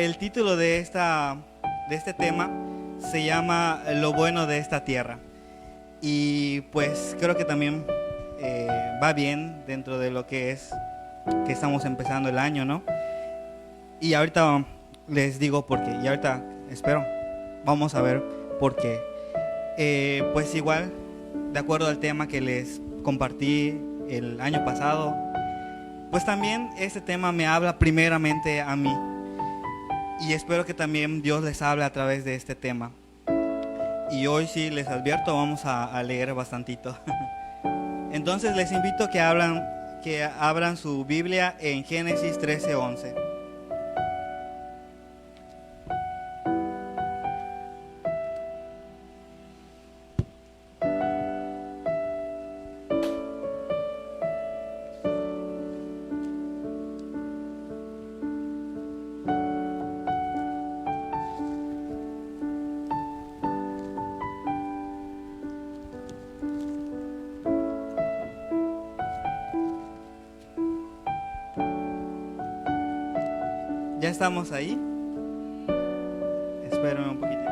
el título de este tema se llama Lo bueno de esta tierra. Y pues creo que también va bien dentro de lo que es que estamos empezando el año, ¿no? Y ahorita les digo por qué. Y ahorita espero, vamos a ver por qué. Pues igual, de acuerdo al tema que les compartí el año pasado, pues también este tema me habla primeramente a mí. Y espero que también Dios les hable a través de este tema. Y hoy sí les advierto, vamos a leer bastantito. Entonces les invito a que abran su Biblia en Génesis 13:11. ¿Ya estamos ahí? Espérenme un poquitito.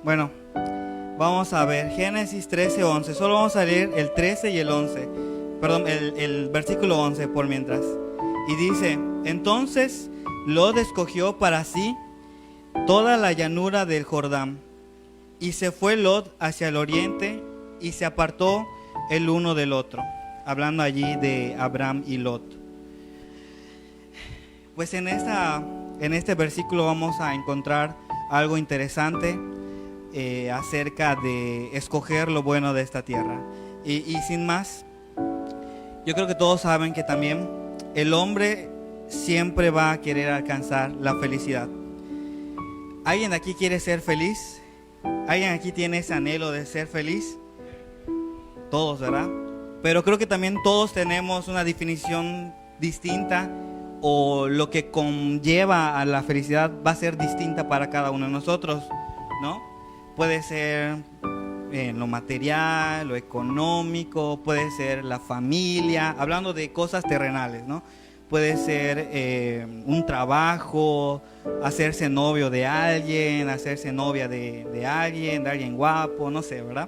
Bueno, vamos a ver Génesis 13:11. Solo vamos a leer el 13 y el 11. Perdón, el versículo 11 por mientras. Y dice: entonces Lot escogió para sí toda la llanura del Jordán. Y se fue Lot hacia el oriente y se apartó el uno del otro. Hablando allí de Abraham y Lot. Pues en este versículo vamos a encontrar algo interesante acerca de escoger lo bueno de esta tierra. Y sin más, yo creo que todos saben que también el hombre siempre va a querer alcanzar la felicidad. ¿Alguien de aquí quiere ser feliz? ¿Alguien aquí tiene ese anhelo de ser feliz? Todos, ¿verdad? Pero creo que también todos tenemos una definición distinta, o lo que conlleva a la felicidad va a ser distinta para cada uno de nosotros, ¿no? Puede ser lo material, lo económico, puede ser la familia, hablando de cosas terrenales, ¿no? Puede ser un trabajo, hacerse novio de alguien, hacerse novia de alguien guapo, no sé, ¿verdad?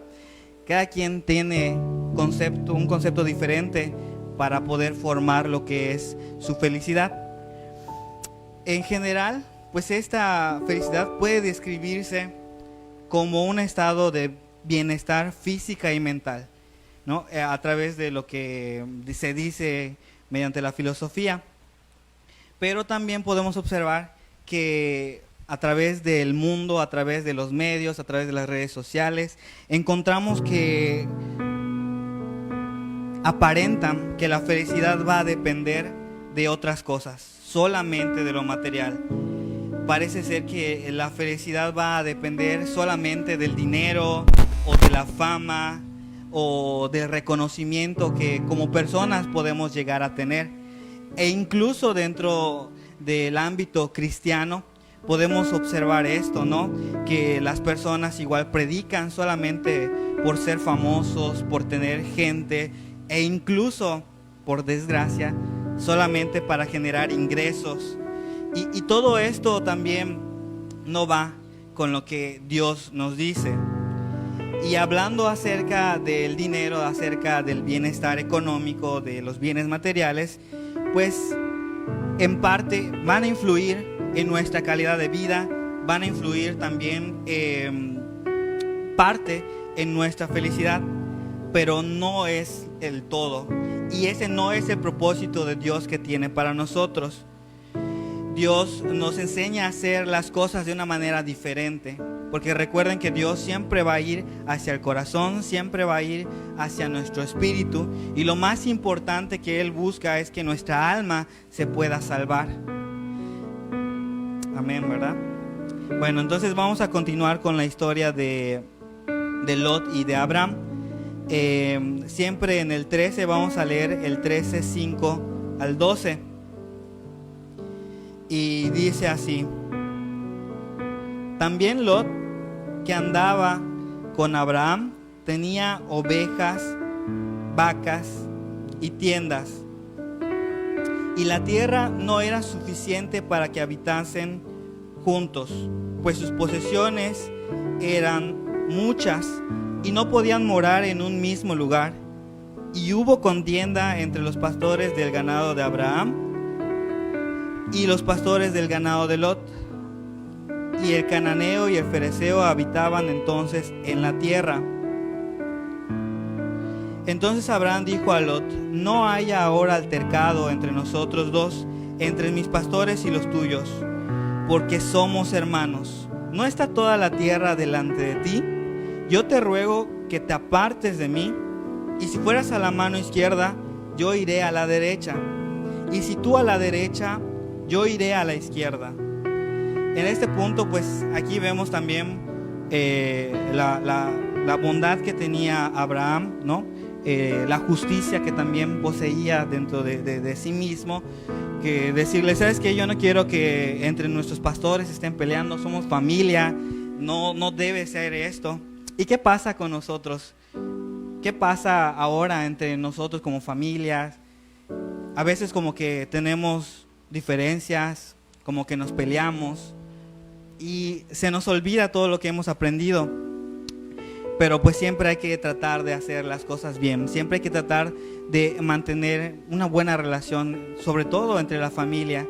Cada quien tiene un concepto diferente para poder formar lo que es su felicidad. En general, pues esta felicidad puede describirse como un estado de bienestar física y mental, ¿no? A través de lo que se dice mediante la filosofía. Pero también podemos observar que a través del mundo, a través de los medios, a través de las redes sociales, encontramos que aparentan que la felicidad va a depender de otras cosas, solamente de lo material. Parece ser que la felicidad va a depender solamente del dinero o de la fama o del reconocimiento que como personas podemos llegar a tener. E incluso dentro del ámbito cristiano podemos observar esto, ¿no? Que las personas igual predican solamente por ser famosos, por tener gente, e incluso, por desgracia, solamente para generar ingresos. Y todo esto también no va con lo que Dios nos dice. Y hablando acerca del dinero, acerca del bienestar económico, de los bienes materiales, pues en parte van a influir en nuestra calidad de vida, van a influir también parte en nuestra felicidad, pero no es el todo. Y ese no es el propósito de Dios que tiene para nosotros. Dios nos enseña a hacer las cosas de una manera diferente, porque recuerden que Dios siempre va a ir hacia el corazón, siempre va a ir hacia nuestro espíritu, y lo más importante que Él busca es que nuestra alma se pueda salvar. Amén, ¿verdad? Bueno, entonces vamos a continuar con la historia de Lot y de Abraham. Siempre en el 13 vamos a leer el 13:5 al 12. Y dice así: también Lot, que andaba con Abraham, tenía ovejas, vacas y tiendas, Y la tierra no era suficiente para que habitasen juntos, pues sus posesiones eran muchas y no podían morar en un mismo lugar. Y hubo contienda entre los pastores del ganado de Abraham y los pastores del ganado de Lot. Y el cananeo y el fereceo habitaban entonces en la tierra. Entonces Abraham dijo a Lot: no haya ahora altercado entre nosotros dos, entre mis pastores y los tuyos, porque somos hermanos. ¿No está toda la tierra delante de ti? Yo te ruego que te apartes de mí, y si fueras a la mano izquierda, yo iré a la derecha, y si tú a la derecha, yo iré a la izquierda. En este punto, pues aquí vemos también la bondad que tenía Abraham, ¿no? La justicia que también poseía dentro de sí mismo, que decirle: ¿sabes qué? Yo no quiero que entre nuestros pastores estén peleando, somos familia, no debe ser esto. ¿Y qué pasa con nosotros? ¿Qué pasa ahora entre nosotros como familias? A veces como que tenemos diferencias, como que nos peleamos y se nos olvida todo lo que hemos aprendido. Pero pues siempre hay que tratar de hacer las cosas bien, siempre hay que tratar de mantener una buena relación, sobre todo entre la familia.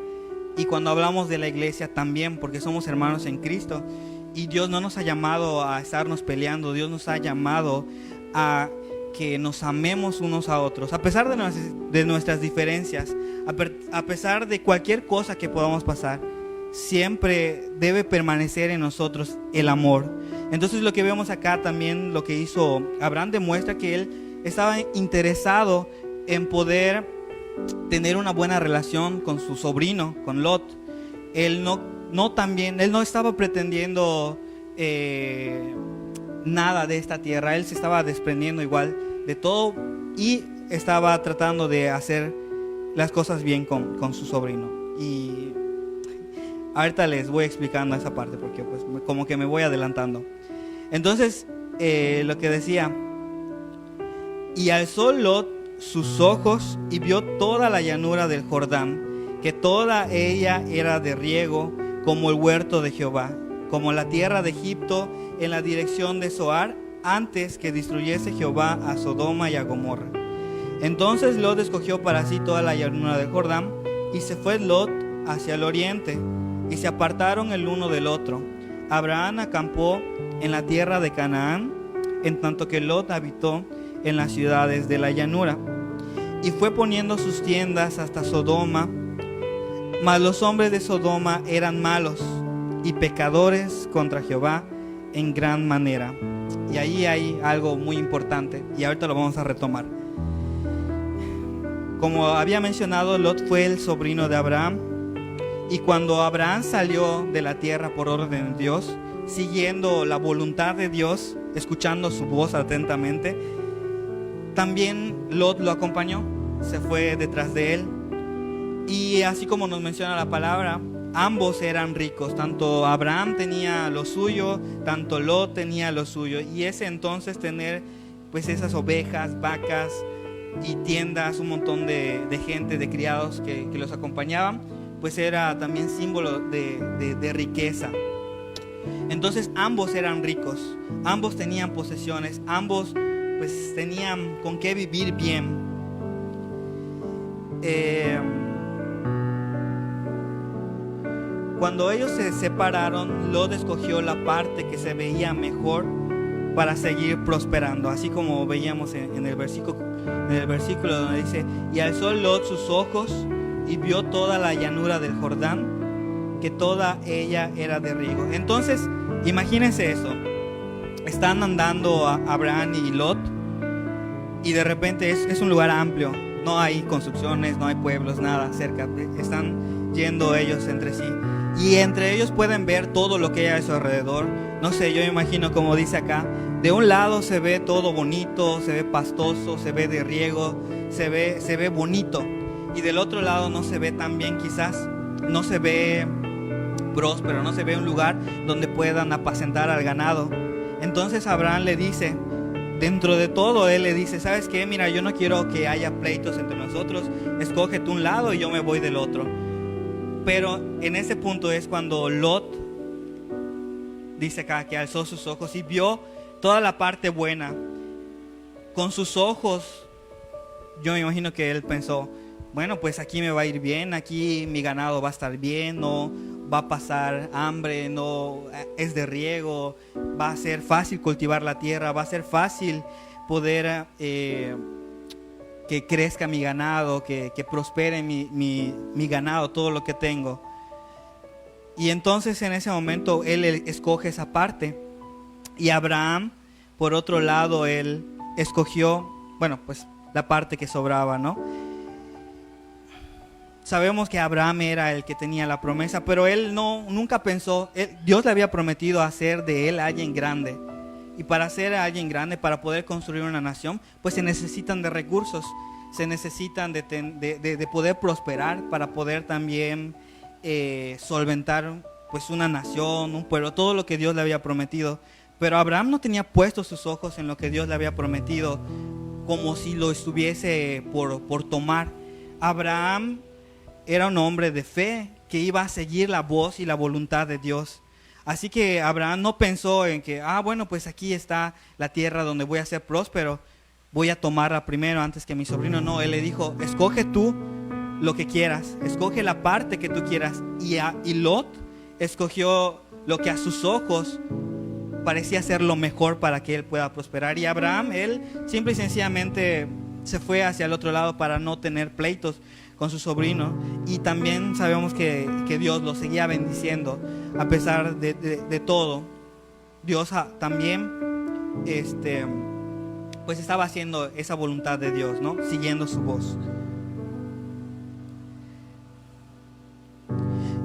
Y cuando hablamos de la iglesia también, porque somos hermanos en Cristo. Y Dios no nos ha llamado a estarnos peleando, Dios nos ha llamado a que nos amemos unos a otros, a pesar de nuestras diferencias, a pesar de cualquier cosa que podamos pasar. Siempre debe permanecer en nosotros el amor. Entonces lo que vemos acá también, lo que hizo Abraham, demuestra que él estaba interesado en poder tener una buena relación con su sobrino, con Lot. Él no estaba pretendiendo nada de esta tierra. Él se estaba desprendiendo igual de todo y estaba tratando de hacer las cosas bien con su sobrino. Y ahorita les voy explicando esa parte porque pues como que me voy adelantando. Entonces, lo que decía: y alzó Lot sus ojos y vio toda la llanura del Jordán, que toda ella era de riego, como el huerto de Jehová, como la tierra de Egipto en la dirección de Zoar, antes que destruyese Jehová a Sodoma y a Gomorra. Entonces Lot escogió para sí toda la llanura del Jordán, y se fue Lot hacia el oriente, y se apartaron el uno del otro. Abraham acampó en la tierra de Canaán, en tanto que Lot habitó en las ciudades de la llanura, y fue poniendo sus tiendas hasta Sodoma. Mas los hombres de Sodoma eran malos y pecadores contra Jehová en gran manera. Y ahí hay algo muy importante, y ahorita lo vamos a retomar. Como había mencionado, Lot fue el sobrino de Abraham. Y cuando Abraham salió de la tierra por orden de Dios, siguiendo la voluntad de Dios, escuchando su voz atentamente, también Lot lo acompañó, se fue detrás de él. Y así como nos menciona la palabra, ambos eran ricos. Tanto Abraham tenía lo suyo, tanto Lot tenía lo suyo. Y ese entonces tener pues esas ovejas, vacas y tiendas, un montón de gente, de criados que los acompañaban, pues era también símbolo de riqueza. Entonces ambos eran ricos, ambos tenían posesiones, ambos pues tenían con qué vivir bien. Cuando ellos se separaron, Lot escogió la parte que se veía mejor para seguir prosperando, así como veíamos en el versículo donde dice: y alzó Lot sus ojos y vio toda la llanura del Jordán, que toda ella era de riego. Entonces, imagínense eso. Están andando Abraham y Lot, y de repente es un lugar amplio. No hay construcciones, no hay pueblos, nada cerca. Están yendo ellos entre sí, y entre ellos pueden ver todo lo que hay a su alrededor. No sé, yo me imagino, como dice acá, de un lado se ve todo bonito, se ve pastoso, se ve de riego, se ve bonito. Y del otro lado no se ve tan bien, quizás no se ve próspero, no se ve un lugar donde puedan apacentar al ganado. Entonces Abraham le dice: dentro de todo, él le dice, ¿sabes qué? Mira, yo no quiero que haya pleitos entre nosotros, escoge tú un lado y yo me voy del otro. Pero en ese punto es cuando Lot, dice acá, que alzó sus ojos y vio toda la parte buena. Con sus ojos, yo me imagino que él pensó, bueno, pues aquí me va a ir bien, aquí mi ganado va a estar bien, no va a pasar hambre, no es de riego, va a ser fácil cultivar la tierra, va a ser fácil poder que crezca mi ganado, que prospere mi ganado, todo lo que tengo. Y entonces en ese momento él escoge esa parte. Y Abraham, por otro lado, él escogió, bueno, pues la parte que sobraba, ¿no? Sabemos que Abraham era el que tenía la promesa, pero él nunca pensó, Dios le había prometido hacer de él alguien grande. Y para ser alguien grande, para poder construir una nación, pues se necesitan de recursos, se necesitan de poder prosperar para poder también solventar pues una nación, un pueblo, todo lo que Dios le había prometido. Pero Abraham no tenía puestos sus ojos en lo que Dios le había prometido, como si lo estuviese por tomar. Abraham era un hombre de fe que iba a seguir la voz y la voluntad de Dios. Así que Abraham no pensó en que, bueno, pues aquí está la tierra donde voy a ser próspero, voy a tomarla primero antes que mi sobrino. No, él le dijo, escoge tú lo que quieras, escoge la parte que tú quieras. Y Lot escogió lo que a sus ojos parecía ser lo mejor para que él pueda prosperar. Y Abraham, él simple y sencillamente se fue hacia el otro lado para no tener pleitos con su sobrino. Y también sabemos que Dios lo seguía bendiciendo a pesar de todo. Dios también pues estaba haciendo esa voluntad de Dios, ¿no? Siguiendo su voz.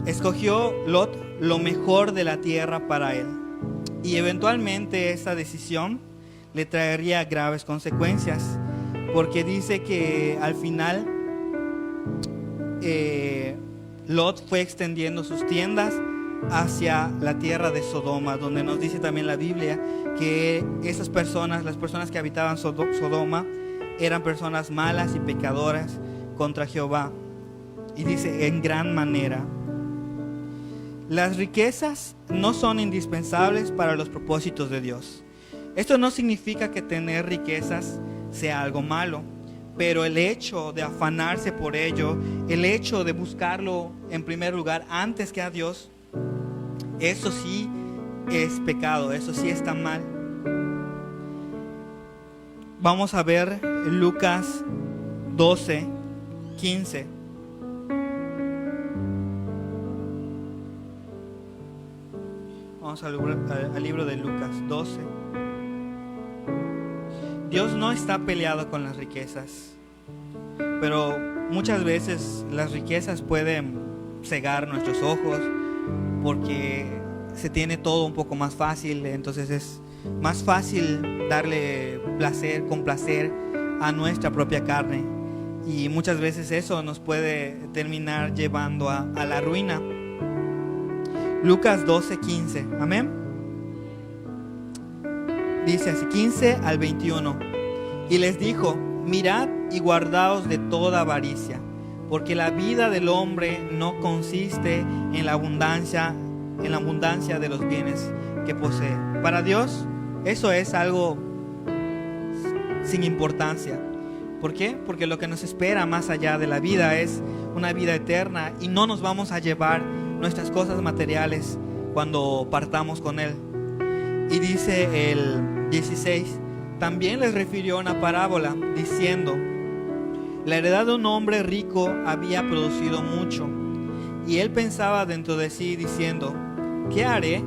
Escogió Lot lo mejor de la tierra para él. Y eventualmente esa decisión le traería graves consecuencias, porque dice que al final Lot fue extendiendo sus tiendas hacia la tierra de Sodoma, donde nos dice también la Biblia que esas personas, las personas que habitaban Sodoma, eran personas malas y pecadoras contra Jehová. Y dice, en gran manera. Las riquezas no son indispensables para los propósitos de Dios. Esto no significa que tener riquezas sea algo malo, pero el hecho de afanarse por ello, el hecho de buscarlo en primer lugar antes que a Dios, eso sí es pecado, eso sí está mal. Vamos a ver Lucas 12, 15. Vamos al libro de Lucas 12. Dios no está peleado con las riquezas, pero muchas veces las riquezas pueden cegar nuestros ojos porque se tiene todo un poco más fácil. Entonces es más fácil darle placer, complacer a nuestra propia carne, y muchas veces eso nos puede terminar llevando a la ruina. Lucas 12, 15, amén. Dice así, 15 al 21. Y les dijo, mirad y guardaos de toda avaricia, porque la vida del hombre no consiste en la abundancia de los bienes que posee. Para Dios eso es algo sin importancia. ¿Por qué? Porque lo que nos espera más allá de la vida es una vida eterna, y no nos vamos a llevar nuestras cosas materiales cuando partamos con Él. Y dice el 16, también les refirió una parábola diciendo, la heredad de un hombre rico había producido mucho, y él pensaba dentro de sí diciendo, ¿qué haré?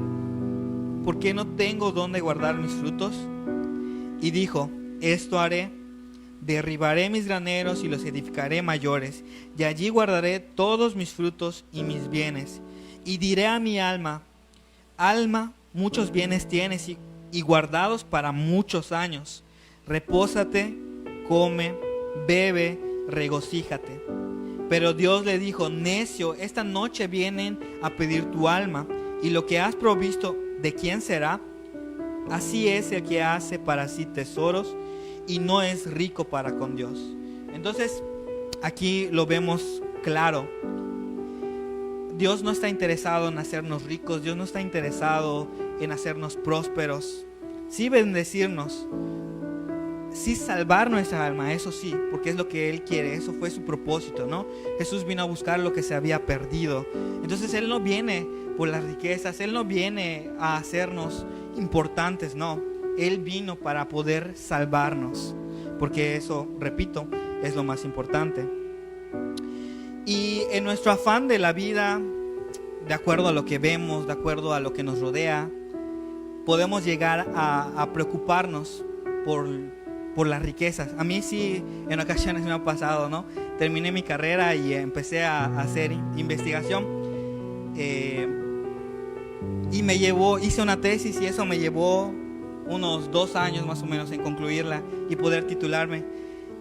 Porque no tengo dónde guardar mis frutos. Y dijo, esto haré, derribaré mis graneros y los edificaré mayores, y allí guardaré todos mis frutos y mis bienes. Y diré a mi alma, alma, muchos bienes tienes y guardados para muchos años. Repósate, come, bebe, regocíjate. Pero Dios le dijo, necio, esta noche vienen a pedir tu alma, y lo que has provisto, ¿de quién será? Así es el que hace para sí tesoros y no es rico para con Dios. Entonces, aquí lo vemos claro. Dios no está interesado en hacernos ricos, Dios no está interesado en hacernos prósperos. Sí bendecirnos, sí salvar nuestra alma, eso sí, porque es lo que Él quiere, eso fue su propósito, ¿no? Jesús vino a buscar lo que se había perdido. Entonces Él no viene por las riquezas, Él no viene a hacernos importantes, no. Él vino para poder salvarnos, porque eso, repito, es lo más importante. Y en nuestro afán de la vida, de acuerdo a lo que vemos, de acuerdo a lo que nos rodea, podemos llegar a preocuparnos por las riquezas. A mí sí, en ocasiones me ha pasado, ¿no? Terminé mi carrera y empecé a hacer investigación. Y hice una tesis y eso me llevó unos 2 años más o menos en concluirla y poder titularme.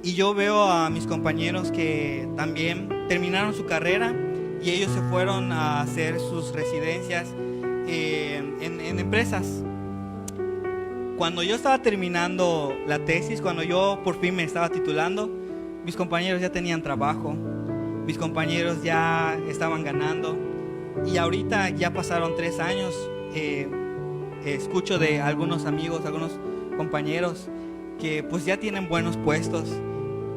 Y yo veo a mis compañeros que también terminaron su carrera y ellos se fueron a hacer sus residencias en empresas. Cuando yo estaba terminando la tesis, cuando yo por fin me estaba titulando, mis compañeros ya tenían trabajo, mis compañeros ya estaban ganando. Y ahorita ya pasaron 3 años, escucho de algunos amigos, algunos compañeros que pues ya tienen buenos puestos,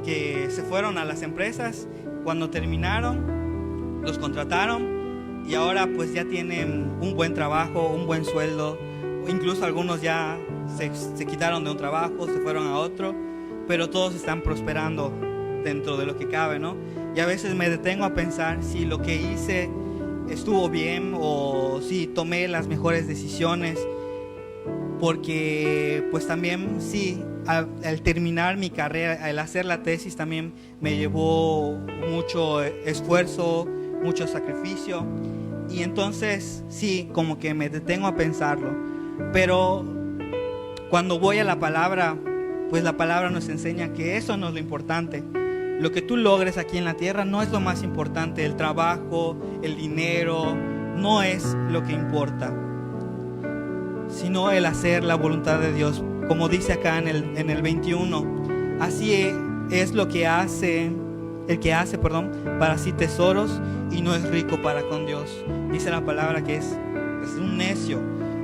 que se fueron a las empresas, cuando terminaron, los contrataron y ahora pues ya tienen un buen trabajo, un buen sueldo, incluso algunos ya se quitaron de un trabajo, se fueron a otro, pero todos están prosperando dentro de lo que cabe, ¿no? Y a veces me detengo a pensar si lo que hice estuvo bien o si tomé las mejores decisiones, porque pues también sí, al terminar mi carrera, al hacer la tesis también me llevó mucho esfuerzo, mucho sacrificio, y entonces sí, como que me detengo a pensarlo. Pero cuando voy a la palabra, pues la palabra nos enseña que eso no es lo importante. Lo que tú logres aquí en la tierra no es lo más importante. El trabajo, el dinero, no es lo que importa, sino el hacer la voluntad de Dios. Como dice acá en el 21, así es lo que hace, el que hace, para sí tesoros y no es rico para con Dios. Dice la palabra que es un necio,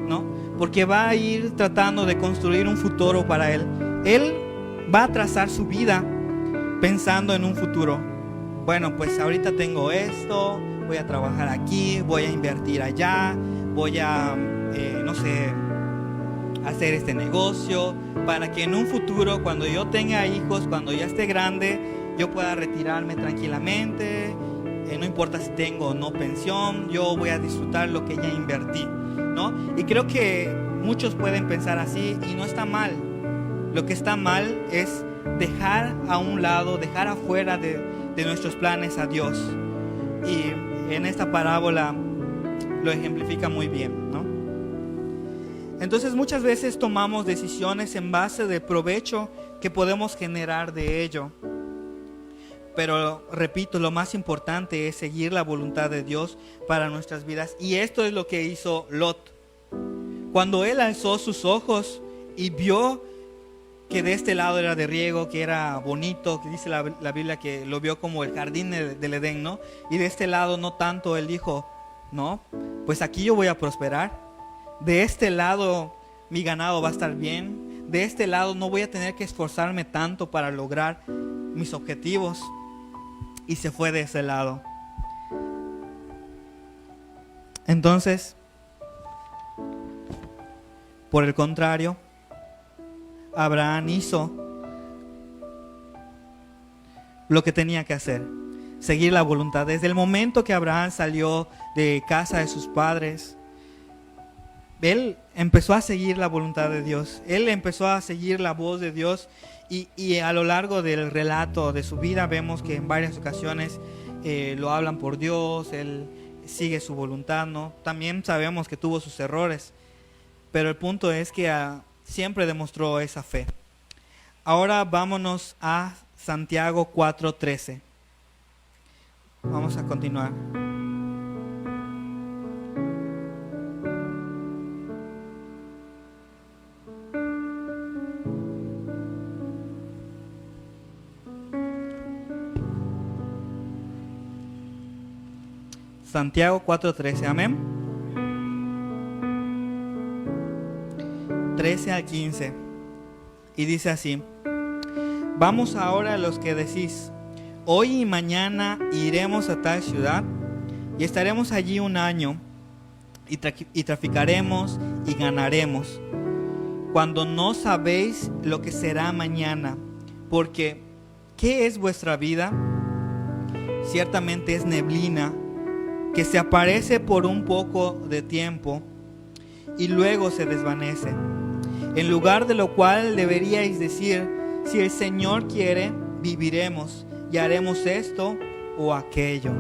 ¿no? Porque va a ir tratando de construir un futuro para él. Él va a trazar su vida pensando en un futuro. Bueno, pues ahorita tengo esto, voy a trabajar aquí, voy a invertir allá, voy a, no sé, hacer este negocio, para que en un futuro, cuando yo tenga hijos, cuando ya esté grande, yo pueda retirarme tranquilamente, no importa si tengo o no pensión, yo voy a disfrutar lo que ya invertí, ¿no? Y creo que muchos pueden pensar así y no está mal. Lo que está mal es dejar a un lado, dejar afuera de nuestros planes a Dios. Y en esta parábola lo ejemplifica muy bien, ¿no? Entonces muchas veces tomamos decisiones en base de provecho que podemos generar de ello. Pero repito, lo más importante es seguir la voluntad de Dios para nuestras vidas. Y esto es lo que hizo Lot. Cuando él alzó sus ojos y vio que de este lado era de riego, que era bonito, que dice la Biblia que lo vio como el jardín del Edén, ¿no? Y de este lado no tanto, él dijo, no, pues aquí yo voy a prosperar. De este lado mi ganado va a estar bien. De este lado no voy a tener que esforzarme tanto para lograr mis objetivos. Y se fue de ese lado. Entonces, por el contrario, Abraham hizo lo que tenía que hacer, seguir la voluntad. Desde el momento que Abraham salió de casa de sus padres, él empezó a seguir la voluntad de Dios. Él empezó a seguir la voz de Dios. Y a lo largo del relato de su vida vemos que en varias ocasiones lo hablan por Dios, él sigue su voluntad, ¿no? También sabemos que tuvo sus errores, pero el punto es que siempre demostró esa fe. Ahora vámonos a Santiago 4:13. Vamos a continuar. Santiago 4:13, amén. 13 al 15. Y dice así: vamos ahora a los que decís, hoy y mañana iremos a tal ciudad y estaremos allí un año y traficaremos y ganaremos, cuando no sabéis lo que será mañana. Porque ¿qué es vuestra vida? Ciertamente es neblina que se aparece por un poco de tiempo y luego se desvanece. En lugar de lo cual deberíais decir, si el Señor quiere, viviremos y haremos esto o aquello.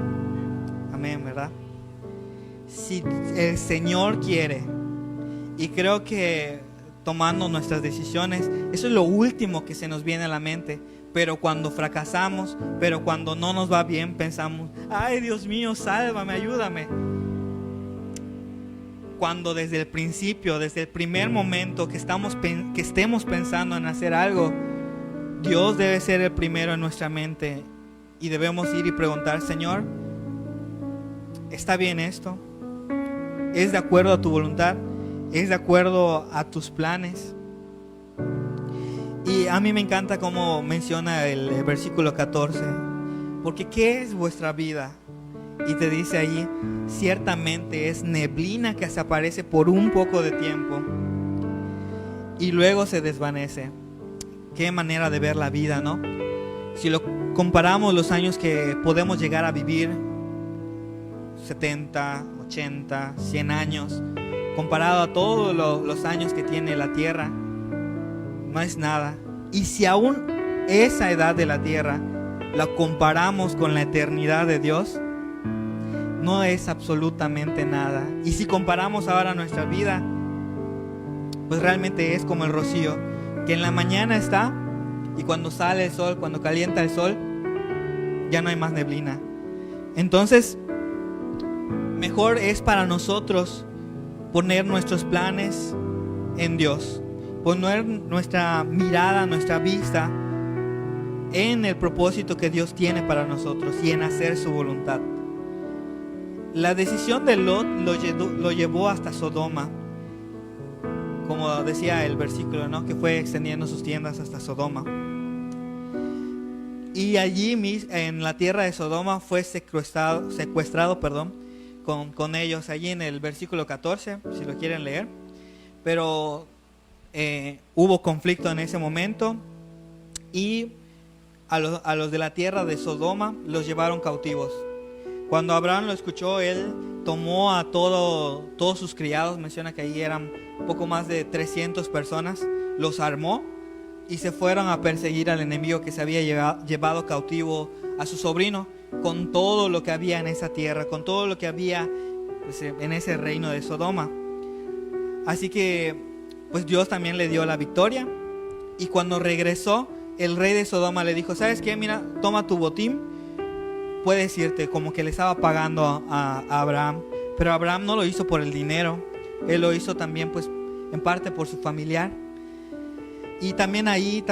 Amén, ¿verdad? Si el Señor quiere. Y creo que tomando nuestras decisiones, eso es lo último que se nos viene a la mente. Pero cuando fracasamos, pero cuando no nos va bien, pensamos, ay, Dios mío, sálvame, ayúdame. Cuando desde el principio, desde el primer momento que estemos pensando en hacer algo, Dios debe ser el primero en nuestra mente. Y debemos ir y preguntar, Señor, ¿está bien esto? ¿Es de acuerdo a tu voluntad? ¿Es de acuerdo a tus planes? Y a mí me encanta cómo menciona el versículo 14. Porque ¿qué es vuestra vida? Y te dice allí, ciertamente es neblina que se aparece por un poco de tiempo y luego se desvanece. Qué manera de ver la vida, ¿no? Si lo comparamos los años que podemos llegar a vivir, 70, 80, 100 años, comparado a todos los años que tiene la tierra, no es nada. Y si aún esa edad de la tierra la comparamos con la eternidad de Dios, no es absolutamente nada. Y si comparamos ahora nuestra vida, pues realmente es como el rocío, que en la mañana está y cuando sale el sol, cuando calienta el sol, ya no hay más neblina. Entonces, mejor es para nosotros poner nuestros planes en Dios, poner nuestra mirada, nuestra vista en el propósito que Dios tiene para nosotros y en hacer su voluntad. La decisión de Lot lo llevó hasta Sodoma, como decía el versículo, ¿no? Que fue extendiendo sus tiendas hasta Sodoma. Y allí en la tierra de Sodoma fue secuestrado, con ellos, allí en el versículo 14, si lo quieren leer. Pero hubo conflicto en ese momento y a los de la tierra de Sodoma los llevaron cautivos. Cuando Abraham lo escuchó, él tomó a todos sus criados, menciona que allí eran poco más de 300 personas, los armó y se fueron a perseguir al enemigo que se había llevado cautivo a su sobrino, con todo lo que había en esa tierra, con todo lo que había pues, en ese reino de Sodoma. Así que pues Dios también le dio la victoria. Y cuando regresó, el rey de Sodoma le dijo, ¿sabes qué? Mira, toma tu botín, puedes irte, como que le estaba pagando a Abraham. Pero Abraham no lo hizo por el dinero, él lo hizo también pues en parte por su familiar. Y también ahí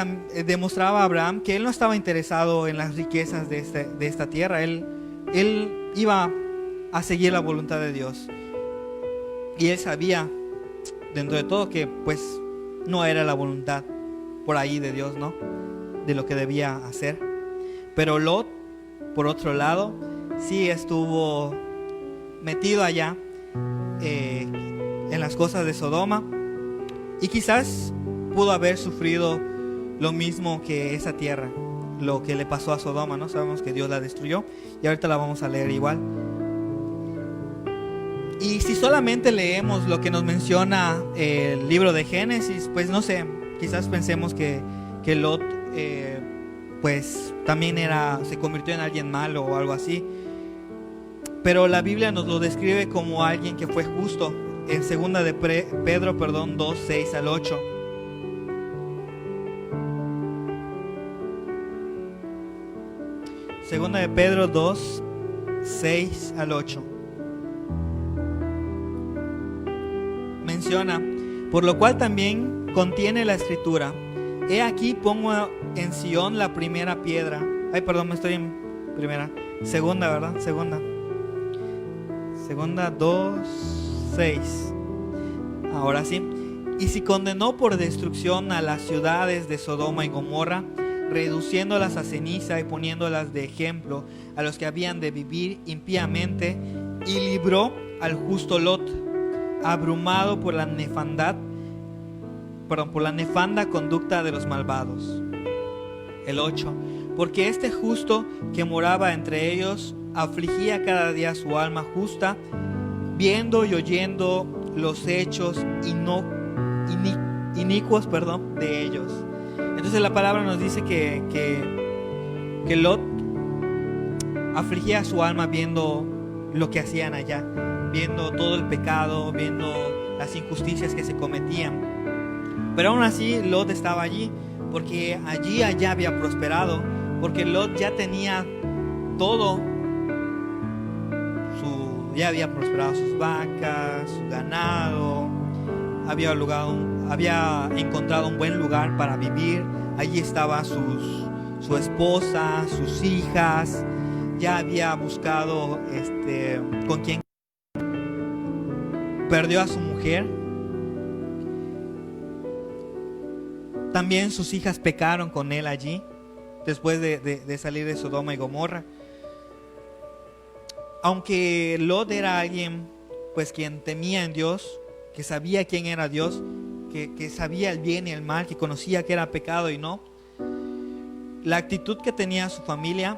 demostraba a Abraham que él no estaba interesado en las riquezas de esta tierra. Él iba a seguir la voluntad de Dios. Y él sabía, dentro de todo, que pues no era la voluntad por ahí de Dios, ¿no? De lo que debía hacer. Pero Lot, por otro lado, sí estuvo metido allá en las cosas de Sodoma. Y quizás pudo haber sufrido lo mismo que esa tierra, lo que le pasó a Sodoma, ¿no? Sabemos que Dios la destruyó y ahorita la vamos a leer igual. Y si solamente leemos lo que nos menciona el libro de Génesis, pues no sé, quizás pensemos que Lot pues también se convirtió en alguien malo o algo así. Pero la Biblia nos lo describe como alguien que fue justo en 2 de Pedro 2, 6 al 8. Segunda de Pedro 2, 6 al 8. Menciona, por lo cual también contiene la escritura, he aquí pongo en Sión la primera piedra. Ay, perdón, me estoy en primera. Segunda, ¿verdad? Segunda. Segunda 2:6. Ahora sí. Y si condenó por destrucción a las ciudades de Sodoma y Gomorra, reduciéndolas a ceniza y poniéndolas de ejemplo a los que habían de vivir impíamente, y libró al justo Lot, abrumado por la nefanda conducta de los malvados. El 8. Porque este justo que moraba entre ellos afligía cada día su alma justa, viendo y oyendo los hechos inicuos de ellos. Entonces la palabra nos dice que Lot afligía su alma viendo lo que hacían allá, viendo todo el pecado, viendo las injusticias que se cometían. Pero aún así Lot estaba allí, porque allá había prosperado, porque Lot ya tenía todo, ya había prosperado sus vacas, su ganado, había encontrado un buen lugar para vivir. Allí estaba su esposa, sus hijas. Ya había buscado con quien perdió a su mujer. También sus hijas pecaron con él allí, después de salir de Sodoma y Gomorra. Aunque Lot era alguien pues quien temía en Dios, que sabía quién era Dios, que sabía el bien y el mal, que conocía que era pecado y no, la actitud que tenía su familia,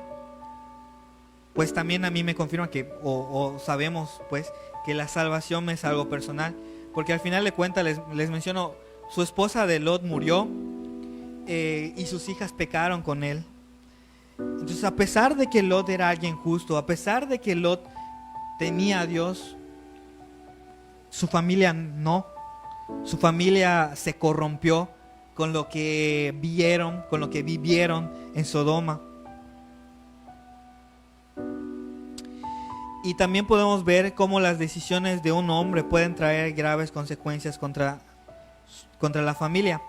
pues también a mí me confirma que, o sabemos pues, que la salvación es algo personal, porque al final de cuentas les menciono, su esposa de Lot murió y sus hijas pecaron con él. Entonces, a pesar de que Lot era alguien justo, a pesar de que Lot temía a Dios, su familia no. Su familia se corrompió con lo que vieron, con lo que vivieron en Sodoma. Y también podemos ver cómo las decisiones de un hombre pueden traer graves consecuencias contra la familia.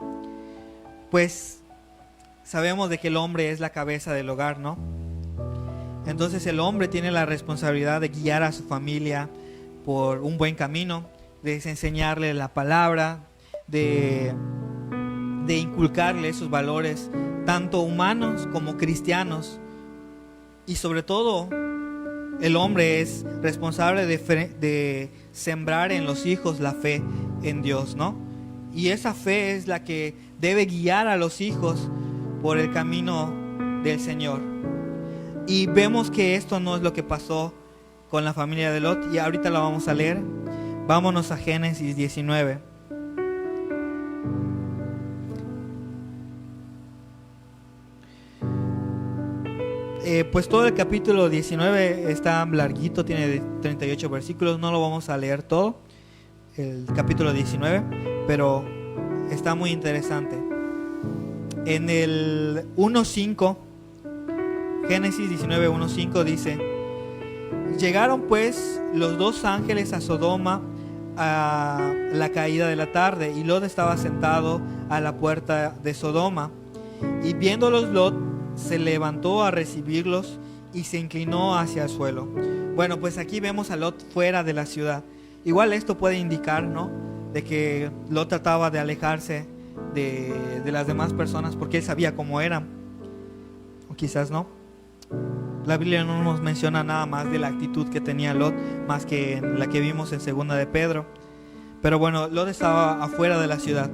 Pues sabemos de que el hombre es la cabeza del hogar, ¿no? Entonces el hombre tiene la responsabilidad de guiar a su familia por un buen camino, de enseñarle la palabra, de inculcarle esos valores, tanto humanos como cristianos. Y sobre todo, el hombre es responsable de sembrar en los hijos la fe en Dios, ¿no? Y esa fe es la que debe guiar a los hijos por el camino del Señor. Y vemos que esto no es lo que pasó con la familia de Lot, y ahorita la vamos a leer. Vámonos a Génesis 19. Pues todo el capítulo 19 está larguito, tiene 38 versículos, no lo vamos a leer todo, el capítulo 19, pero está muy interesante. En el 1:5, Génesis 19, 1:5 dice: llegaron pues los dos ángeles a Sodoma a la caída de la tarde, y Lot estaba sentado a la puerta de Sodoma, y viéndolos Lot se levantó a recibirlos y se inclinó hacia el suelo. Bueno, pues aquí vemos a Lot fuera de la ciudad. Igual esto puede indicar, ¿no?, de que Lot trataba de alejarse de las demás personas porque él sabía cómo eran, o quizás no. La Biblia no nos menciona nada más de la actitud que tenía Lot, más que en la que vimos en segunda de Pedro. Pero bueno, Lot estaba afuera de la ciudad.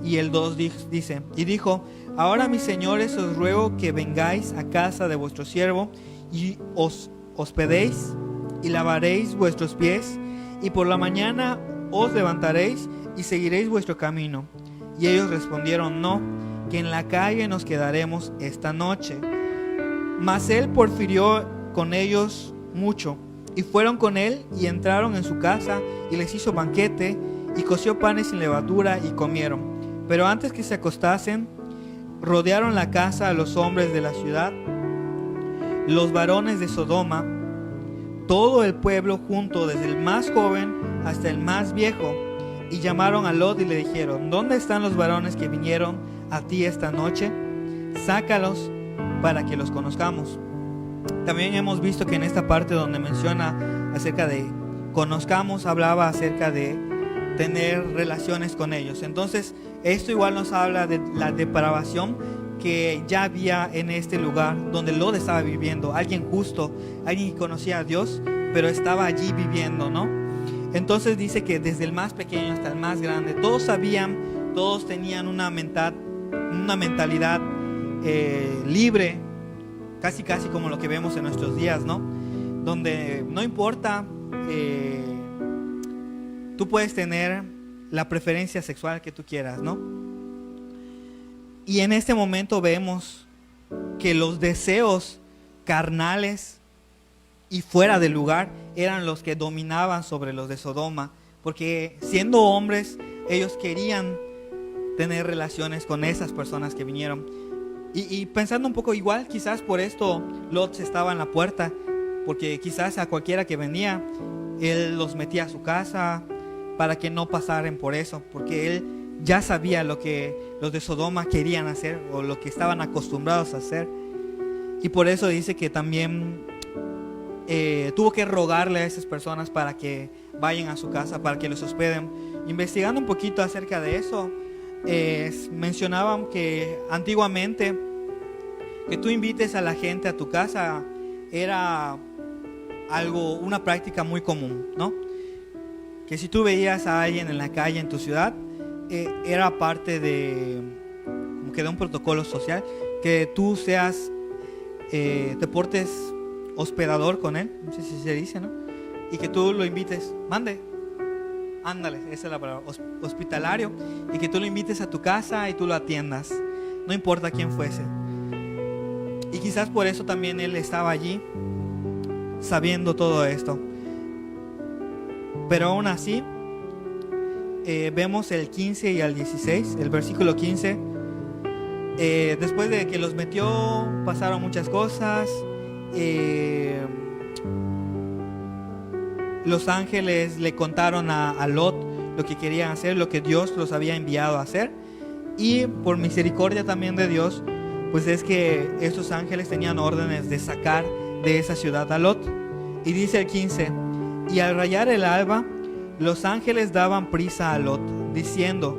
Y el 2 dice: y dijo: ahora, mis señores, os ruego que vengáis a casa de vuestro siervo y os hospedéis y lavaréis vuestros pies, y por la mañana os levantaréis y seguiréis vuestro camino. Y ellos respondieron: no, que en la calle nos quedaremos esta noche. Mas él porfirió con ellos mucho, y fueron con él y entraron en su casa, y les hizo banquete, y coció panes sin levadura, y comieron. Pero antes que se acostasen, rodearon la casa a los hombres de la ciudad, los varones de Sodoma, todo el pueblo junto, desde el más joven hasta el más viejo, y llamaron a Lot y le dijeron: ¿dónde están los varones que vinieron a ti esta noche? Sácalos para que los conozcamos. También hemos visto que en esta parte donde menciona acerca de conozcamos, hablaba acerca de tener relaciones con ellos. Entonces, esto igual nos habla de la depravación que ya había en este lugar donde Lot estaba viviendo. Alguien justo, alguien que conocía a Dios, pero estaba allí viviendo, ¿no? Entonces dice que desde el más pequeño hasta el más grande, todos sabían, todos tenían una mentalidad libre, casi como lo que vemos en nuestros días, ¿no? Donde no importa, tú puedes tener la preferencia sexual que tú quieras, ¿no? Y en este momento vemos que los deseos carnales y fuera del lugar eran los que dominaban sobre los de Sodoma, porque siendo hombres, ellos querían tener relaciones con esas personas que vinieron. Y pensando un poco igual, quizás por esto Lot estaba en la puerta, porque quizás a cualquiera que venía, él los metía a su casa para que no pasaran por eso, porque él ya sabía lo que los de Sodoma querían hacer o lo que estaban acostumbrados a hacer. Y por eso dice que también tuvo que rogarle a esas personas para que vayan a su casa, para que los hospeden. Investigando un poquito acerca de eso, mencionaban que antiguamente que tú invites a la gente a tu casa era una práctica muy común, ¿no? Que si tú veías a alguien en la calle en tu ciudad, era parte como que de un protocolo social, que tú te portes hospedador con él, no sé si se dice, ¿no? Y que tú lo invites, ándale, esa es la palabra, hospitalario, y que tú lo invites a tu casa y tú lo atiendas, no importa quién fuese. Y quizás por eso también él estaba allí, sabiendo todo esto. Pero aún así, vemos el 15 y el 16, el versículo 15. Después de que los metió, pasaron muchas cosas. Los ángeles le contaron a Lot lo que querían hacer, lo que Dios los había enviado a hacer. Y por misericordia también de Dios, pues es que estos ángeles tenían órdenes de sacar de esa ciudad a Lot. Y dice el 15: y al rayar el alba, los ángeles daban prisa a Lot, diciendo: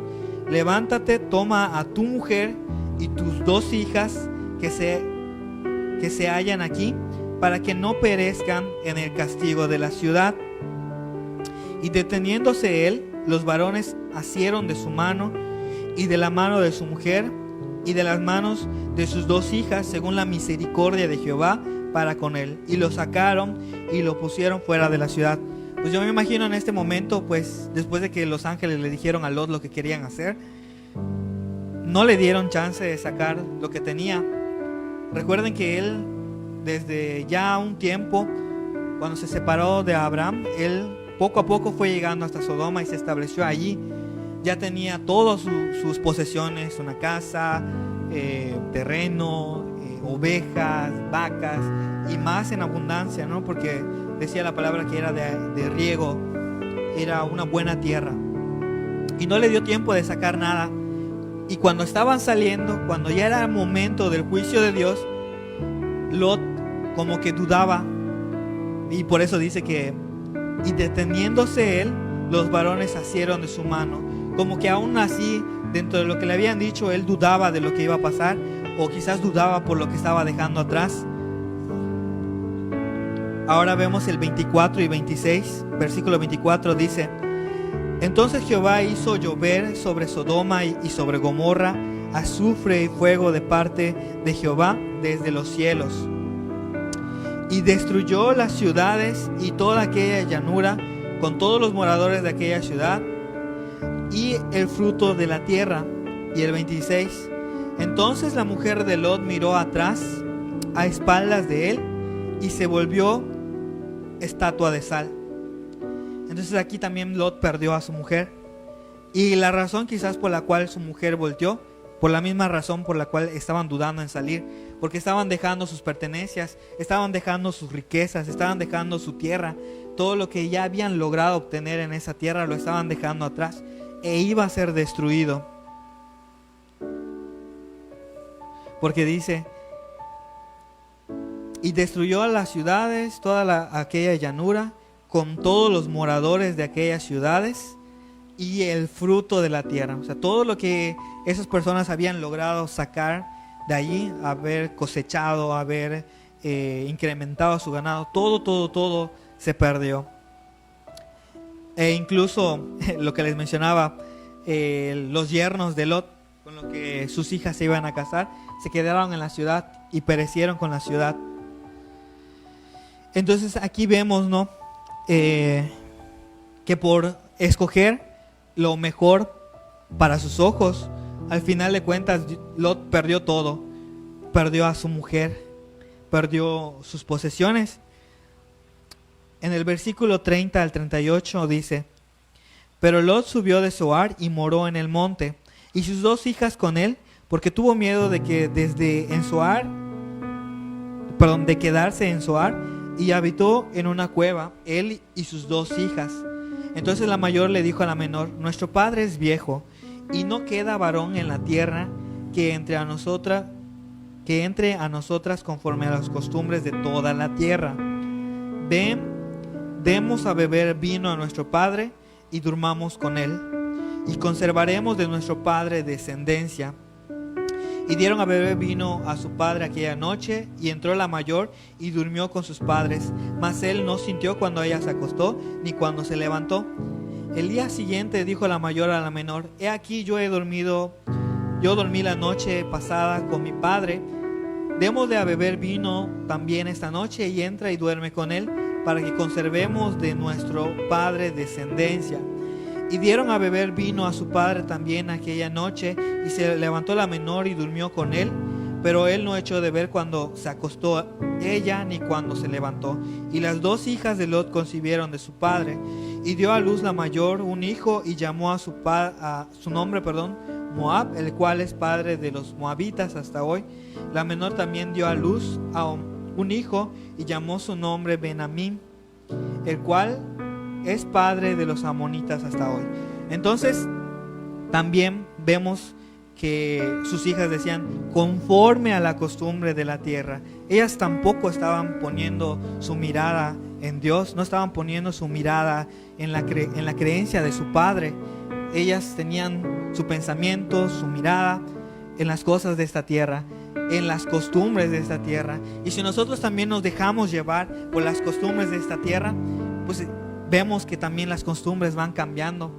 levántate, toma a tu mujer y tus 2 hijas que se hallan aquí, para que no perezcan en el castigo de la ciudad. Y deteniéndose él, los varones asieron de su mano y de la mano de su mujer y de las manos de sus 2 hijas, según la misericordia de Jehová para con él, y lo sacaron y lo pusieron fuera de la ciudad. Pues yo me imagino en este momento, pues después de que los ángeles le dijeron a Lot lo que querían hacer, no le dieron chance de sacar lo que tenía. Recuerden que él, desde ya un tiempo, cuando se separó de Abraham, él poco a poco fue llegando hasta Sodoma y se estableció allí. Ya tenía todas sus posesiones, una casa, terreno, ovejas, vacas y más en abundancia, ¿no? Porque decía la palabra que era de riego, era una buena tierra. Y no le dio tiempo de sacar nada. Y cuando estaban saliendo, cuando ya era el momento del juicio de Dios, Lot como que dudaba. Y por eso dice que, y deteniéndose él, los varones asieron de su mano. Como que aún así, dentro de lo que le habían dicho, él dudaba de lo que iba a pasar, o quizás dudaba por lo que estaba dejando atrás. Ahora vemos el 24 y 26, versículo 24 dice: entonces Jehová hizo llover sobre Sodoma y sobre Gomorra azufre y fuego de parte de Jehová desde los cielos, y destruyó las ciudades y toda aquella llanura con todos los moradores de aquella ciudad y el fruto de la tierra. Y el 26: entonces la mujer de Lot miró atrás a espaldas de él y se volvió estatua de sal. Entonces aquí también Lot perdió a su mujer, y la razón quizás por la cual su mujer volteó, por la misma razón por la cual estaban dudando en salir, porque estaban dejando sus pertenencias, estaban dejando sus riquezas, estaban dejando su tierra, todo lo que ya habían logrado obtener en esa tierra lo estaban dejando atrás, e iba a ser destruido. Porque dice: y destruyó a las ciudades, toda aquella llanura, con todos los moradores de aquellas ciudades y el fruto de la tierra. O sea, todo lo que esas personas habían logrado sacar de allí, haber cosechado, haber incrementado su ganado, todo se perdió. E incluso lo que les mencionaba, los yernos de Lot, con lo que sus hijas se iban a casar, se quedaron en la ciudad y perecieron con la ciudad. Entonces aquí vemos, ¿no? Que por escoger lo mejor para sus ojos, al final de cuentas Lot perdió todo. Perdió a su mujer, perdió sus posesiones. En el versículo 30 al 38 dice: pero Lot subió de Zoar y moró en el monte, y sus 2 hijas con él, porque tuvo miedo de quedarse en Zoar, y habitó en una cueva, él y sus 2 hijas. Entonces la mayor le dijo a la menor: nuestro padre es viejo, y no queda varón en la tierra que entre a nosotras conforme a las costumbres de toda la tierra. Ven, demos a beber vino a nuestro padre y durmamos con él, y conservaremos de nuestro padre descendencia. Y dieron a beber vino a su padre aquella noche, y entró la mayor y durmió con sus padres, mas él no sintió cuando ella se acostó, ni cuando se levantó. El día siguiente dijo la mayor a la menor: he aquí yo dormí la noche pasada con mi padre, demos de a beber vino también esta noche, y entra y duerme con él, para que conservemos de nuestro padre descendencia. Y dieron a beber vino a su padre también aquella noche, y se levantó la menor y durmió con él, pero él no echó de ver cuando se acostó ella ni cuando se levantó. Y las 2 hijas de Lot concibieron de su padre, y dio a luz la mayor un hijo, y llamó a su nombre Moab, el cual es padre de los moabitas hasta hoy. La menor también dio a luz a un hijo, y llamó su nombre Ben-amim, el cual es padre de los amonitas hasta hoy. Entonces también vemos que sus hijas decían: conforme a la costumbre de la tierra. Ellas tampoco estaban poniendo su mirada en Dios, no estaban poniendo su mirada en la creencia de su padre. Ellas tenían su pensamiento, su mirada en las cosas de esta tierra, en las costumbres de esta tierra. Y si nosotros también nos dejamos llevar por las costumbres de esta tierra, pues vemos que también las costumbres van cambiando.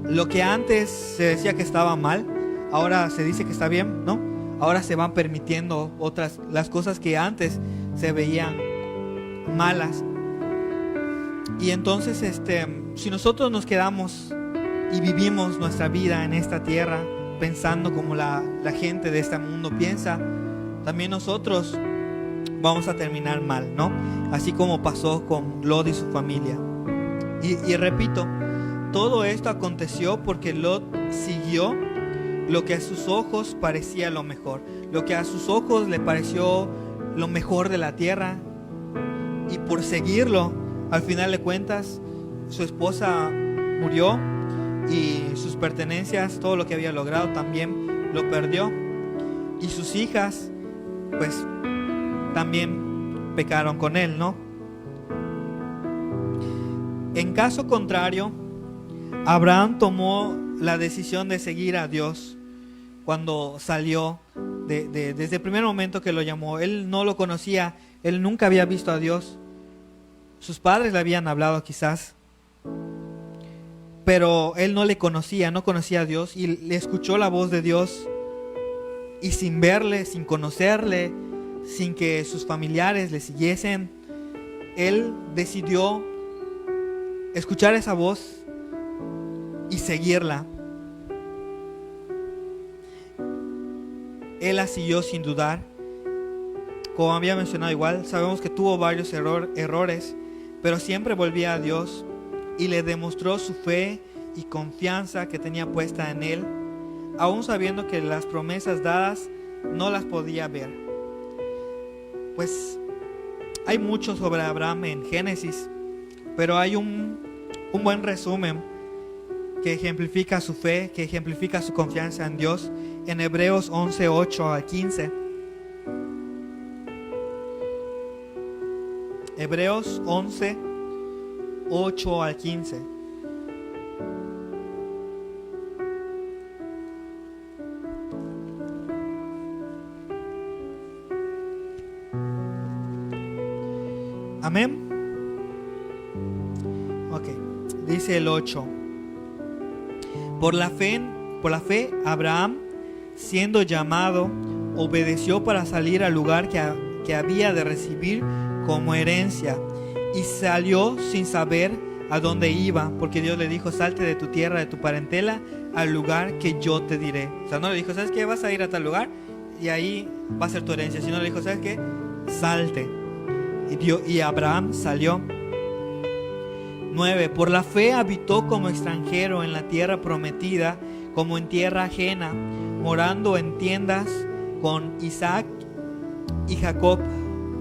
Lo que antes se decía que estaba mal, ahora se dice que está bien, ¿no? Ahora se van permitiendo las cosas que antes se veían malas. Y entonces si nosotros nos quedamos y vivimos nuestra vida en esta tierra pensando como la gente de este mundo piensa, también nosotros vamos a terminar mal, ¿no? Así como pasó con Lot y su familia. Y repito, todo esto aconteció porque Lot siguió lo que a sus ojos parecía lo mejor, lo que a sus ojos le pareció lo mejor de la tierra. Y por seguirlo, al final de cuentas, su esposa murió y sus pertenencias, todo lo que había logrado, también lo perdió. Y sus hijas, pues, también pecaron con él, ¿no? En caso contrario, Abraham tomó la decisión de seguir a Dios cuando salió desde el primer momento que lo llamó. Él no lo conocía, él nunca había visto a Dios. Sus padres le habían hablado quizás, pero él no le conocía, no conocía a Dios, y le escuchó la voz de Dios, y sin verle, sin conocerle, sin que sus familiares le siguiesen, él decidió escuchar esa voz y seguirla. Él la siguió sin dudar. Como había mencionado, igual sabemos que tuvo varios errores, pero siempre volvía a Dios y le demostró su fe y confianza que tenía puesta en él, aún sabiendo que las promesas dadas no las podía ver. Pues hay mucho sobre Abraham en Génesis, pero hay un buen resumen que ejemplifica su fe, que ejemplifica su confianza en Dios, en Hebreos 11, 8 a 15. Hebreos 11, 8 al 15. Amén. Ok, dice el 8. Por la fe, Abraham, siendo llamado, obedeció para salir al lugar que había de recibir como herencia, y salió sin saber a dónde iba, porque Dios le dijo: salte de tu tierra, de tu parentela, al lugar que yo te diré. O sea, no le dijo: ¿sabes qué? Vas a ir a tal lugar y ahí va a ser tu herencia. Sino le dijo: ¿sabes qué? Salte. Y Abraham salió. 9. Por la fe habitó como extranjero en la tierra prometida, como en tierra ajena, morando en tiendas con Isaac y Jacob,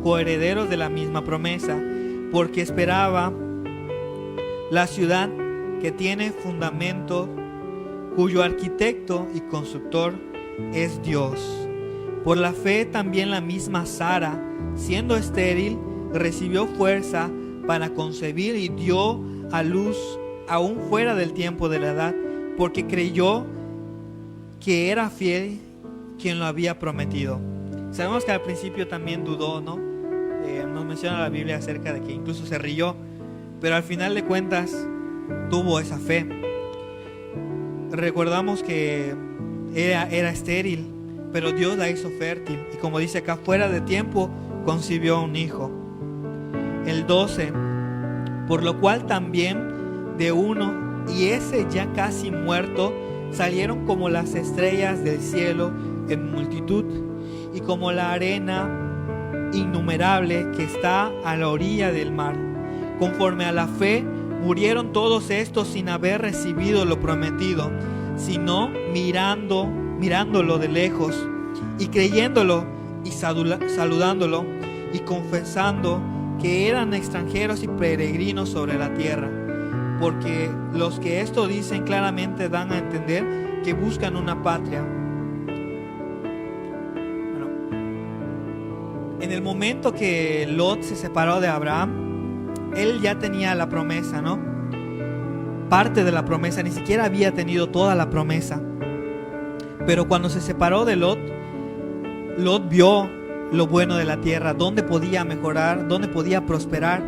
coherederos de la misma promesa, porque esperaba la ciudad que tiene fundamento, cuyo arquitecto y constructor es Dios. Por la fe también la misma Sara, siendo estéril, recibió fuerza para concebir y dio a luz aún fuera del tiempo de la edad, porque creyó que era fiel quien lo había prometido. Sabemos que al principio también dudó, ¿no? Nos menciona la Biblia acerca de que incluso se rió, pero al final de cuentas tuvo esa fe. Recordamos que era estéril, pero Dios la hizo fértil, y como dice acá, fuera de tiempo concibió un hijo. El 12. Por lo cual también de uno, y ese ya casi muerto, salieron como las estrellas del cielo en multitud, y como la arena innumerable que está a la orilla del mar. Conforme a la fe murieron todos estos sin haber recibido lo prometido, sino mirándolo de lejos, y creyéndolo y saludándolo, y confesando que eran extranjeros y peregrinos sobre la tierra. Porque los que esto dicen claramente dan a entender que buscan una patria. Bueno, en el momento que Lot se separó de Abraham, él ya tenía la promesa, ¿no? Parte de la promesa, ni siquiera había tenido toda la promesa. Pero cuando se separó de Lot, Lot vio lo bueno de la tierra, dónde podía mejorar, dónde podía prosperar.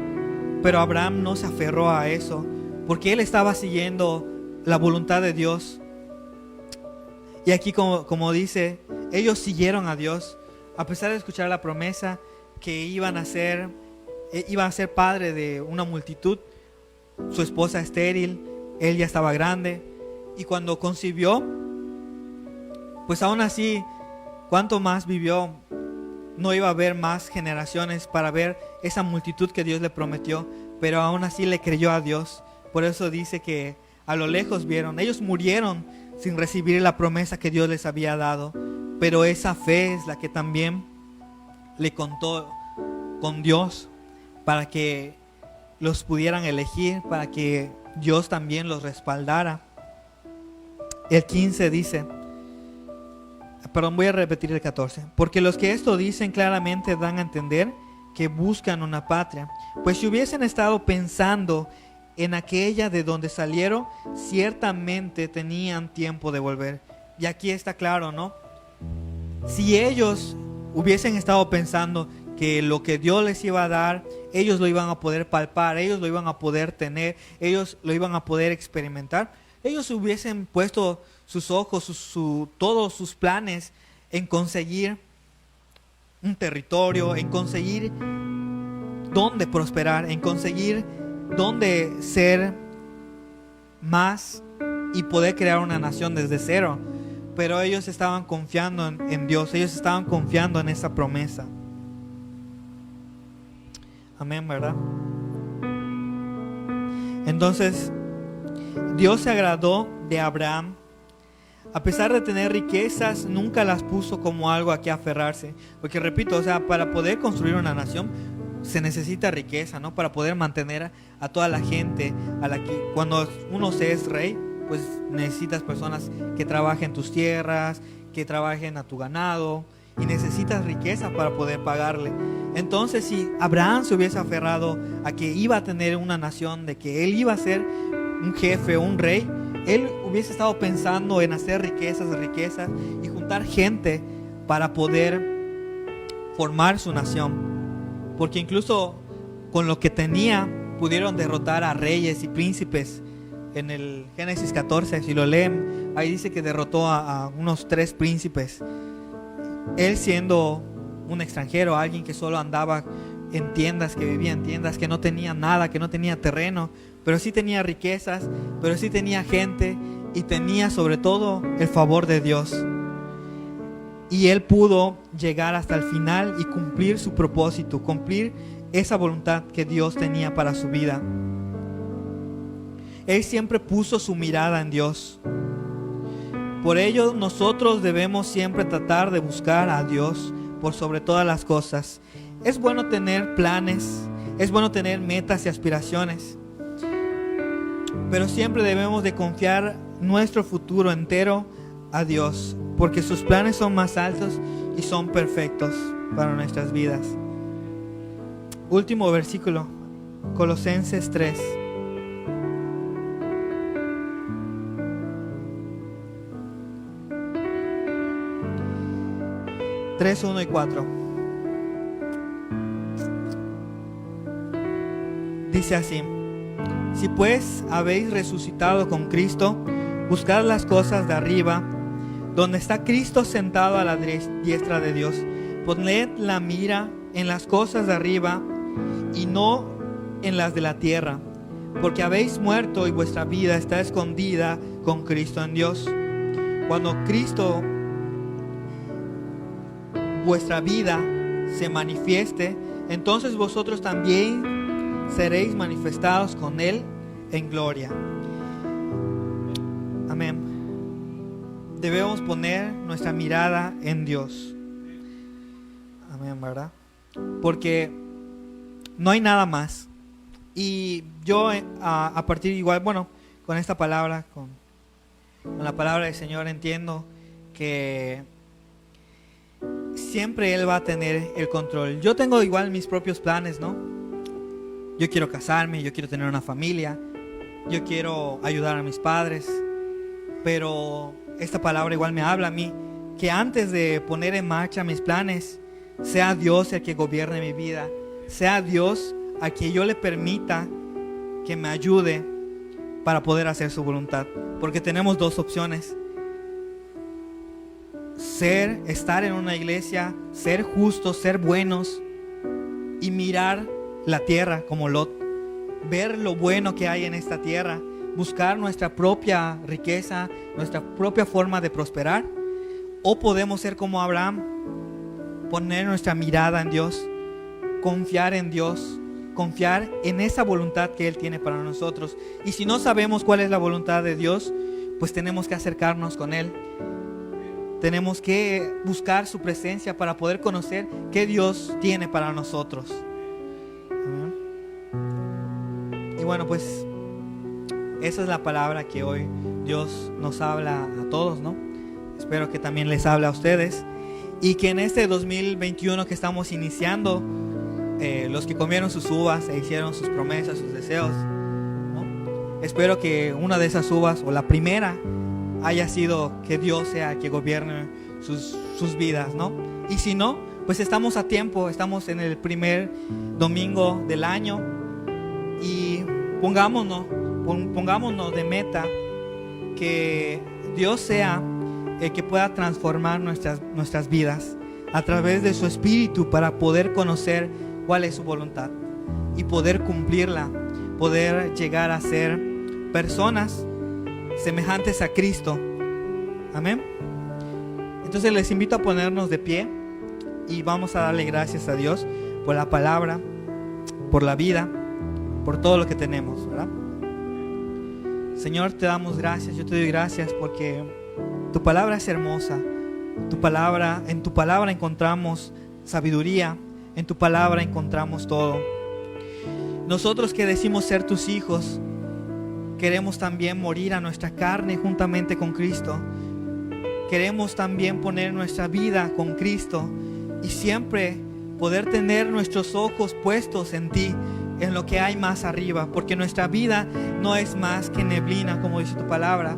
Pero Abraham no se aferró a eso, porque él estaba siguiendo la voluntad de Dios. Y aquí como dice, ellos siguieron a Dios, a pesar de escuchar la promesa que iba a ser padre de una multitud. Su esposa estéril, él ya estaba grande, y cuando concibió, pues aún así, ¿cuánto más vivió? No iba a haber más generaciones para ver esa multitud que Dios le prometió, pero aún así le creyó a Dios. Por eso dice que a lo lejos vieron. Ellos murieron sin recibir la promesa que Dios les había dado, pero esa fe es la que también le contó con Dios para que los pudieran elegir, para que Dios también los respaldara. El 15 dice, perdón, voy a repetir el 14. Porque los que esto dicen claramente dan a entender que buscan una patria. Pues si hubiesen estado pensando en aquella de donde salieron, ciertamente tenían tiempo de volver. Y aquí está claro, ¿no? Si ellos hubiesen estado pensando que lo que Dios les iba a dar, ellos lo iban a poder palpar, ellos lo iban a poder tener, ellos lo iban a poder experimentar, ellos hubiesen puesto sus ojos, todos sus planes en conseguir un territorio, en conseguir dónde prosperar, en conseguir dónde ser más y poder crear una nación desde cero. Pero ellos estaban confiando en Dios, ellos estaban confiando en esa promesa. Amén, ¿verdad? Entonces, Dios se agradó de Abraham. A pesar de tener riquezas, nunca las puso como algo a que aferrarse. Porque repito, o sea, para poder construir una nación se necesita riqueza, ¿no? Para poder mantener a toda la gente a la que cuando uno se es rey, pues necesitas personas que trabajen tus tierras, que trabajen a tu ganado, y necesitas riqueza para poder pagarle. Entonces, si Abraham se hubiese aferrado a que iba a tener una nación, de que él iba a ser un jefe, un rey, él hubiese estado pensando en hacer riquezas y juntar gente para poder formar su nación. Porque incluso con lo que tenía pudieron derrotar a reyes y príncipes. En el Génesis 14, si lo leen, ahí dice que derrotó a unos 3 príncipes. Él siendo un extranjero, alguien que solo andaba en tiendas, que vivía en tiendas, que no tenía nada, que no tenía terreno, pero sí tenía riquezas, pero sí tenía gente y tenía sobre todo el favor de Dios. Y él pudo llegar hasta el final y cumplir su propósito, cumplir esa voluntad que Dios tenía para su vida. Él siempre puso su mirada en Dios. Por ello nosotros debemos siempre tratar de buscar a Dios por sobre todas las cosas. Es bueno tener planes, es bueno tener metas y aspiraciones, pero siempre debemos de confiar nuestro futuro entero a Dios, porque sus planes son más altos y son perfectos para nuestras vidas. Último versículo, Colosenses 3. 3, 1 y 4. Dice así: si pues habéis resucitado con Cristo, buscad las cosas de arriba, donde está Cristo sentado a la diestra de Dios. Poned la mira en las cosas de arriba y no en las de la tierra, porque habéis muerto y vuestra vida está escondida con Cristo en Dios. Cuando Cristo, vuestra vida, se manifieste, entonces vosotros también seréis manifestados con Él en gloria. Amén. Debemos poner nuestra mirada en Dios. Amén, ¿verdad? Porque no hay nada más. Y yo a partir igual, bueno, con esta palabra, con la palabra del Señor, entiendo que siempre Él va a tener el control. Yo tengo igual mis propios planes, ¿no? Yo quiero casarme, yo quiero tener una familia, yo quiero ayudar a mis padres, pero esta palabra igual me habla a mí que antes de poner en marcha mis planes, sea Dios el que gobierne mi vida, sea Dios a quien yo le permita que me ayude para poder hacer su voluntad. Porque tenemos 2 opciones: estar en una iglesia, ser justos, ser buenos y mirar la tierra como Lot, ver lo bueno que hay en esta tierra, buscar nuestra propia riqueza, nuestra propia forma de prosperar. O podemos ser como Abraham, poner nuestra mirada en Dios, confiar en Dios, confiar en esa voluntad que Él tiene para nosotros. Y si no sabemos cuál es la voluntad de Dios, pues tenemos que acercarnos con Él. Tenemos que buscar su presencia para poder conocer qué Dios tiene para nosotros. Y bueno, pues esa es la palabra que hoy Dios nos habla a todos, ¿no? Espero que también les hable a ustedes. Y que en este 2021 que estamos iniciando, los que comieron sus uvas e hicieron sus promesas, sus deseos, ¿no? Espero que una de esas uvas, o la primera, haya sido que Dios sea el que gobierne sus vidas, ¿no? Y si no, pues estamos a tiempo, estamos en el primer domingo del año y pongámonos de meta que Dios sea el que pueda transformar nuestras vidas a través de su Espíritu para poder conocer cuál es su voluntad y poder cumplirla, poder llegar a ser personas semejantes a Cristo. Amén. Entonces les invito a ponernos de pie y vamos a darle gracias a Dios por la palabra, por la vida, por todo lo que tenemos, ¿verdad? Señor, te damos gracias. Yo te doy gracias porque tu palabra es hermosa. En tu palabra encontramos sabiduría, en tu palabra encontramos todo. Nosotros que decimos ser tus hijos, queremos también morir a nuestra carne juntamente con Cristo. Queremos también poner nuestra vida con Cristo y siempre poder tener nuestros ojos puestos en ti, en lo que hay más arriba, porque nuestra vida no es más que neblina, como dice tu palabra,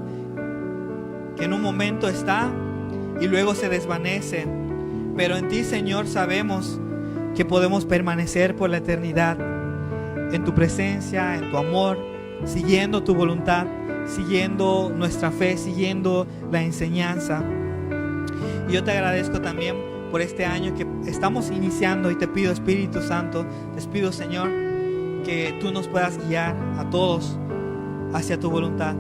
que en un momento está y luego se desvanece, pero en ti, Señor, sabemos que podemos permanecer por la eternidad en tu presencia, en tu amor, siguiendo tu voluntad, siguiendo nuestra fe, siguiendo la enseñanza. Y yo te agradezco también por este año que estamos iniciando, y te pido, Espíritu Santo, te pido, Señor, que tú nos puedas guiar a todos hacia tu voluntad.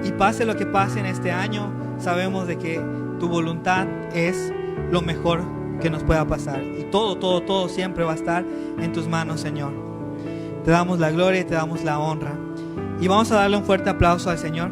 Y pase lo que pase en este año, sabemos de que tu voluntad es lo mejor que nos pueda pasar. Y todo siempre va a estar en tus manos, Señor. Te damos la gloria y te damos la honra. Y vamos a darle un fuerte aplauso al Señor.